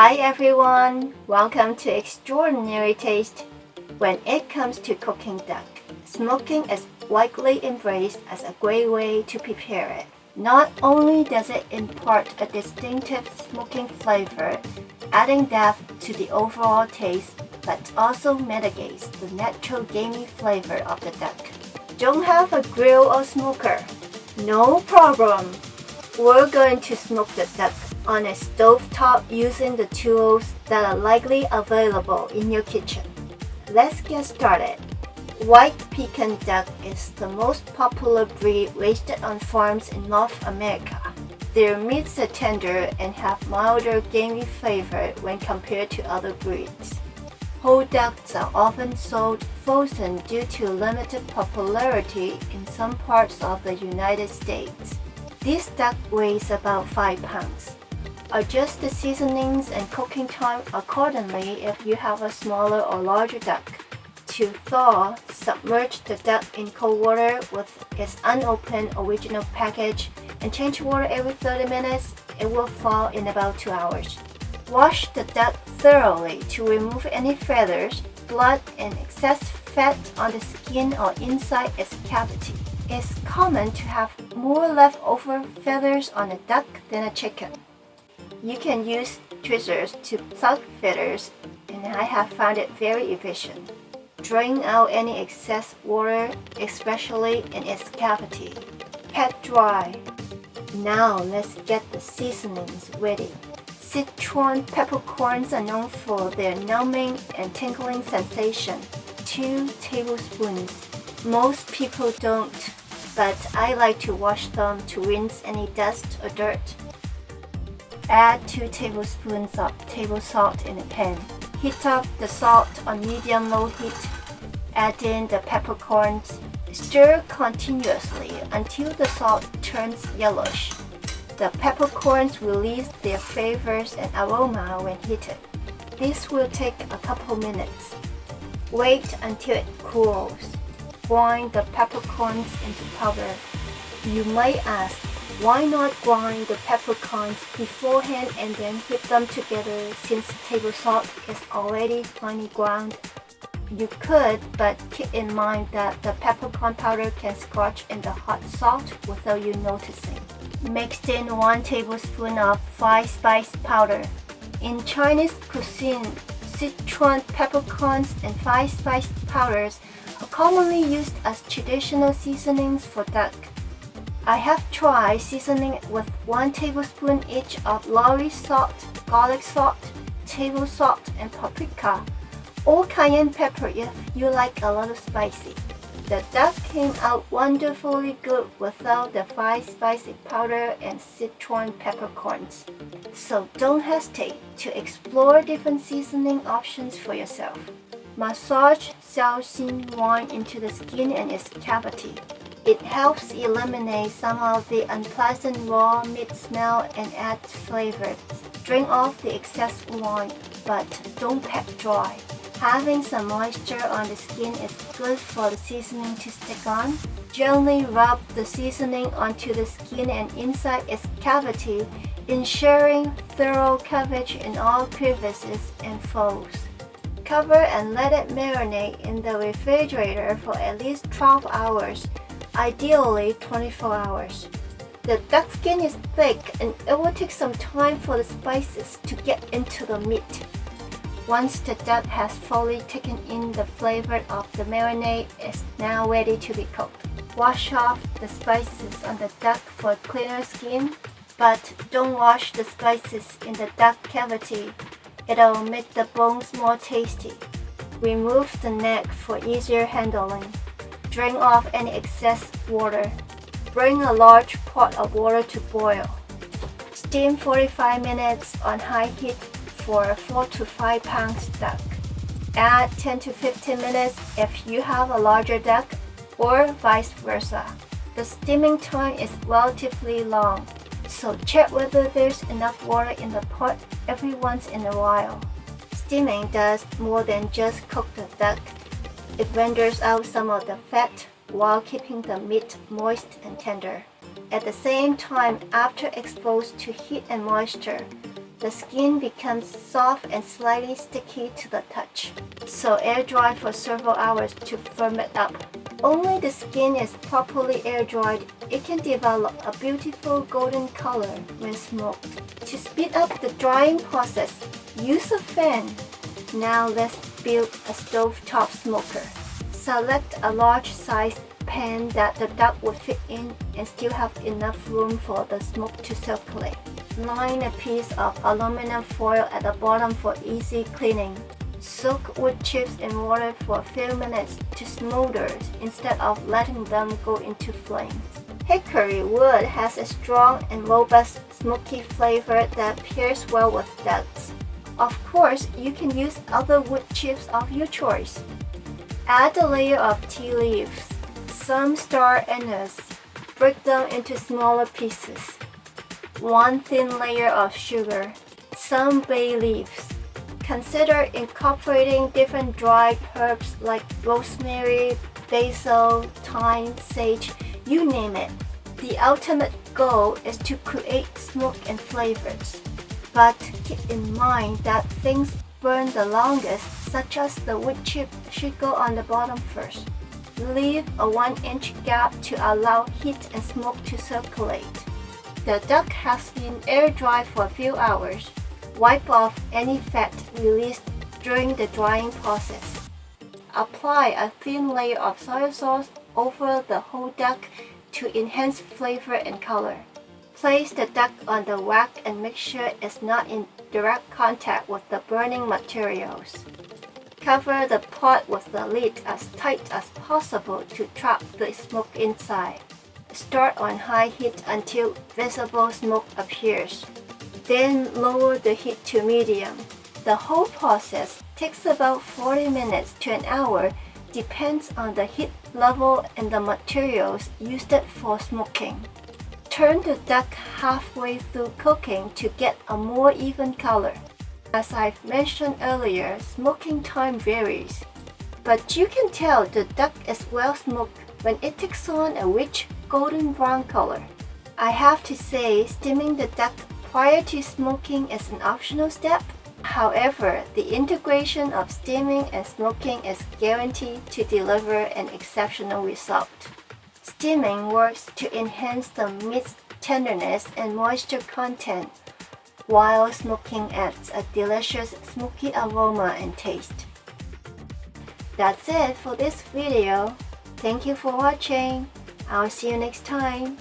Hi everyone, welcome to Extraordinary Taste. When it comes to cooking duck, smoking is widely embraced as a great way to prepare it. Not only does it impart a distinctive smoking flavor, adding depth to the overall taste, but also mitigates the natural gamey flavor of the duck. Don't have a grill or smoker? No problem! We're going to smoke the duck on a stovetop using the tools that are likely available in your kitchen. Let's get started. White Pekin duck is the most popular breed raised on farms in North America. Their meats are tender and have milder gamey flavor when compared to other breeds. Whole ducks are often sold frozen due to limited popularity in some parts of the United States. This duck weighs about 5 pounds. Adjust the seasonings and cooking time accordingly if you have a smaller or larger duck. To thaw, submerge the duck in cold water with its unopened original package and change water every 30 minutes. It will thaw in about 2 hours. Wash the duck thoroughly to remove any feathers, blood, and excess fat on the skin or inside its cavity. It's common to have more leftover feathers on a duck than a chicken. You can use tweezers to pluck feathers, and I have found it very efficient. Drain out any excess water, especially in its cavity. Pat dry. Now let's get the seasonings ready. Sichuan peppercorns are known for their numbing and tingling sensation. 2 tablespoons. Most people don't, but I like to wash them to rinse any dust or dirt. Add 2 tablespoons of table salt in a pan. Heat up the salt on medium-low heat. Add in the peppercorns. Stir continuously until the salt turns yellowish. The peppercorns release their flavors and aroma when heated. This will take a couple minutes. Wait until it cools. Grind the peppercorns into powder. You might ask, why not grind the peppercorns beforehand and then whip them together since table salt is already finely ground? You could, but keep in mind that the peppercorn powder can scorch in the hot salt without you noticing. Mix in 1 tablespoon of fried spice powder. In Chinese cuisine, Sichuan peppercorns and fried spice powders are commonly used as traditional seasonings for duck. I have tried seasoning with 1 tablespoon each of Lorry salt, garlic salt, table salt, and paprika, or cayenne pepper if you like a little spicy. The duck came out wonderfully good without the fried spicy powder and Sichuan peppercorns. So don't hesitate to explore different seasoning options for yourself. Massage Shaoxing wine into the skin and its cavity. It helps eliminate some of the unpleasant raw meat smell and adds flavor. Drain off the excess wine, but don't pat dry. Having some moisture on the skin is good for the seasoning to stick on. Gently rub the seasoning onto the skin and inside its cavity, ensuring thorough coverage in all crevices and folds. Cover and let it marinate in the refrigerator for at least 12 hours, ideally 24 hours. The duck skin is thick and it will take some time for the spices to get into the meat. Once the duck has fully taken in the flavor of the marinade, it's now ready to be cooked. Wash off the spices on the duck for cleaner skin, but don't wash the spices in the duck cavity. It'll make the bones more tasty. Remove the neck for easier handling. Drain off any excess water. Bring a large pot of water to boil. Steam 45 minutes on high heat for a 4 to 5 pounds duck. Add 10 to 15 minutes if you have a larger duck, or vice versa. The steaming time is relatively long, so check whether there's enough water in the pot every once in a while. Steaming does more than just cook the duck. It renders out some of the fat while keeping the meat moist and tender. At the same time, after exposed to heat and moisture, the skin becomes soft and slightly sticky to the touch, so air dry for several hours to firm it up. Only the skin is properly air dried, it can develop a beautiful golden color when smoked. To speed up the drying process, use a fan. Now let's build a stovetop smoker. Select a large-sized pan that the duck would fit in and still have enough room for the smoke to circulate. Line a piece of aluminum foil at the bottom for easy cleaning. Soak wood chips in water for a few minutes to smolder instead of letting them go into flames. Hickory wood has a strong and robust smoky flavor that pairs well with ducks. Of course, you can use other wood chips of your choice. Add a layer of tea leaves, some star anise, break them into smaller pieces, one thin layer of sugar, some bay leaves. Consider incorporating different dried herbs like rosemary, basil, thyme, sage, you name it. The ultimate goal is to create smoke and flavors. But keep in mind that things burn the longest, such as the wood chip, should go on the bottom first. Leave a 1-inch gap to allow heat and smoke to circulate. The duck has been air dried for a few hours. Wipe off any fat released during the drying process. Apply a thin layer of soy sauce over the whole duck to enhance flavor and color. Place the duck on the wok and make sure it's not in direct contact with the burning materials. Cover the pot with the lid as tight as possible to trap the smoke inside. Start on high heat until visible smoke appears. Then lower the heat to medium. The whole process takes about 40 minutes to an hour, depends on the heat level and the materials used for smoking. Turn the duck halfway through cooking to get a more even color. As I've mentioned earlier, smoking time varies, but you can tell the duck is well smoked when it takes on a rich golden brown color. I have to say, steaming the duck prior to smoking is an optional step. However, the integration of steaming and smoking is guaranteed to deliver an exceptional result. Steaming works to enhance the meat's tenderness and moisture content, while smoking adds a delicious smoky aroma and taste. That's it for this video. Thank you for watching. I'll see you next time.